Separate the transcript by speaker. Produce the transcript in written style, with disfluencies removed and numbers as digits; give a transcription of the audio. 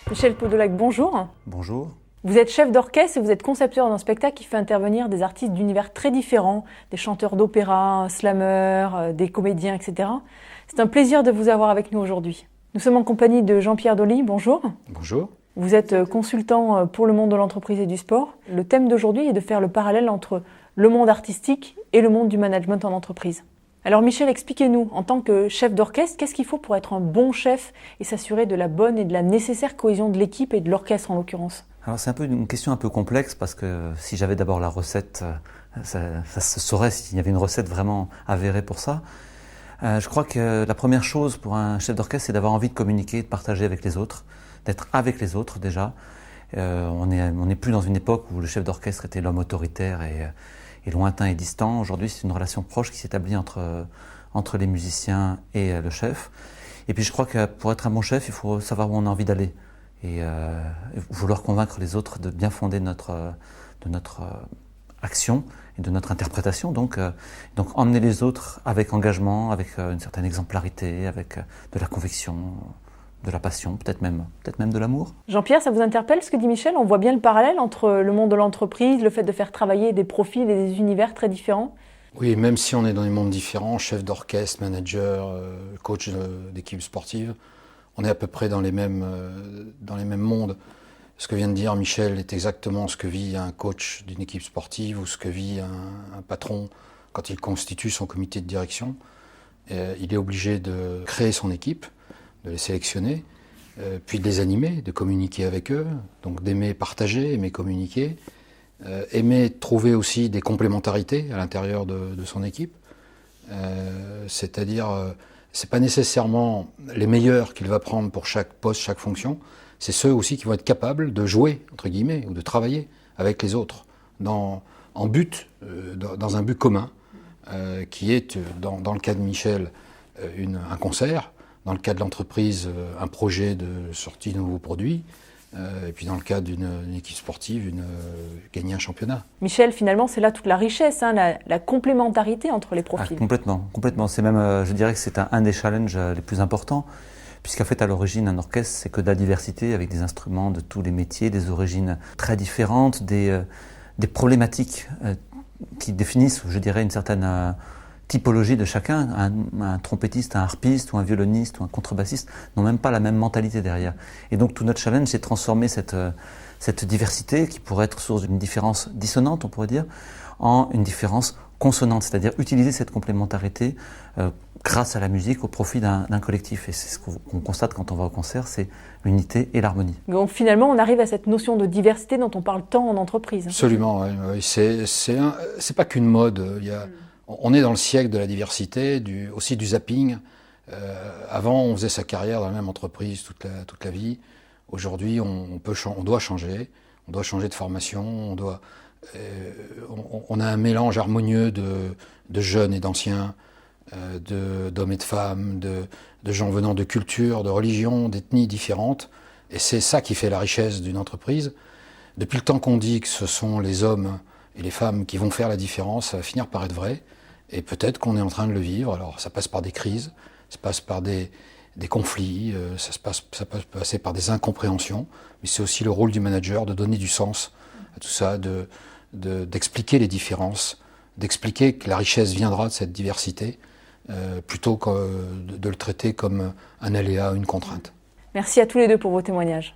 Speaker 1: Michel Podolak, bonjour.
Speaker 2: Bonjour.
Speaker 1: Vous êtes chef d'orchestre et vous êtes concepteur d'un spectacle qui fait intervenir des artistes d'univers très différents, des chanteurs d'opéra, slameurs, des comédiens, etc. C'est un plaisir de vous avoir avec nous aujourd'hui. Nous sommes en compagnie de Jean-Pierre Dolly, bonjour.
Speaker 2: Bonjour.
Speaker 1: Vous êtes consultant pour le monde de l'entreprise et du sport. Le thème d'aujourd'hui est de faire le parallèle entre le monde artistique et le monde du management en entreprise. Alors Michel, expliquez-nous, en tant que chef d'orchestre, qu'est-ce qu'il faut pour être un bon chef et s'assurer de la bonne et de la nécessaire cohésion de l'équipe et de l'orchestre en l'occurrence?
Speaker 2: Alors c'est une question un peu complexe parce que si j'avais d'abord la recette, ça se saurait s'il y avait une recette vraiment avérée pour ça. Je crois que la première chose pour un chef d'orchestre, c'est d'avoir envie de communiquer, de partager avec les autres, d'être avec les autres déjà. On n'est plus dans une époque où le chef d'orchestre était l'homme autoritaire et lointain et distant. Aujourd'hui, c'est une relation proche qui s'établit entre les musiciens et le chef. Et puis je crois que pour être un bon chef, il faut savoir où on a envie d'aller et vouloir convaincre les autres de bien fonder notre action et de notre interprétation. Donc emmener les autres avec engagement, avec une certaine exemplarité, avec de la conviction, de la passion, peut-être même de l'amour.
Speaker 1: Jean-Pierre, ça vous interpelle ce que dit Michel? On voit bien le parallèle entre le monde de l'entreprise, le fait de faire travailler des profils et des univers très différents.
Speaker 3: Oui, même si on est dans des mondes différents, chef d'orchestre, manager, coach d'équipe sportive, on est à peu près dans les mêmes mondes. Ce que vient de dire Michel est exactement ce que vit un coach d'une équipe sportive ou ce que vit un patron quand il constitue son comité de direction. Il est obligé de créer son équipe, de les sélectionner, puis de les animer, de communiquer avec eux, donc d'aimer partager, aimer communiquer, aimer trouver aussi des complémentarités à l'intérieur de son équipe. C'est-à-dire, c'est pas nécessairement les meilleurs qu'il va prendre pour chaque poste, chaque fonction, c'est ceux aussi qui vont être capables de jouer, entre guillemets, ou de travailler avec les autres, dans un but commun, qui est, dans le cas de Michel, un concert, dans le cas de l'entreprise, un projet de sortie de nouveaux produits, et puis dans le cas d'une équipe sportive, gagner un championnat.
Speaker 1: Michel, finalement, c'est là toute la richesse, la complémentarité entre les profils.
Speaker 2: Complètement. C'est même, je dirais que c'est un des challenges les plus importants, puisqu'en fait, à l'origine, un orchestre, c'est que de la diversité, avec des instruments de tous les métiers, des origines très différentes, des problématiques qui définissent, je dirais, une certaine typologie de chacun. Un trompettiste, un harpiste ou un violoniste ou un contrebassiste n'ont même pas la même mentalité derrière. Et donc tout notre challenge, c'est de transformer cette diversité, qui pourrait être source d'une différence dissonante, on pourrait dire, en une différence consonante, c'est-à-dire utiliser cette complémentarité grâce à la musique au profit d'un collectif. Et c'est ce qu'on constate quand on va au concert, c'est l'unité et l'harmonie.
Speaker 1: Donc finalement, on arrive à cette notion de diversité dont on parle tant en entreprise.
Speaker 3: Absolument, oui. C'est pas qu'une mode. On est dans le siècle de la diversité, aussi du zapping. Avant, on faisait sa carrière dans la même entreprise toute la vie. Aujourd'hui, on doit changer. On doit changer de formation. On a un mélange harmonieux de jeunes et d'anciens, d'hommes et de femmes, de gens venant de cultures, de religions, d'ethnies différentes. Et c'est ça qui fait la richesse d'une entreprise. Depuis le temps qu'on dit que ce sont les hommes et les femmes qui vont faire la différence, ça va finir par être vrai. Et peut-être qu'on est en train de le vivre. Alors ça passe par des crises, ça passe par des conflits, ça peut passer par des incompréhensions. Mais c'est aussi le rôle du manager de donner du sens à tout ça, d'expliquer les différences, d'expliquer que la richesse viendra de cette diversité, plutôt que de le traiter comme un aléa, une contrainte.
Speaker 1: Merci à tous les deux pour vos témoignages.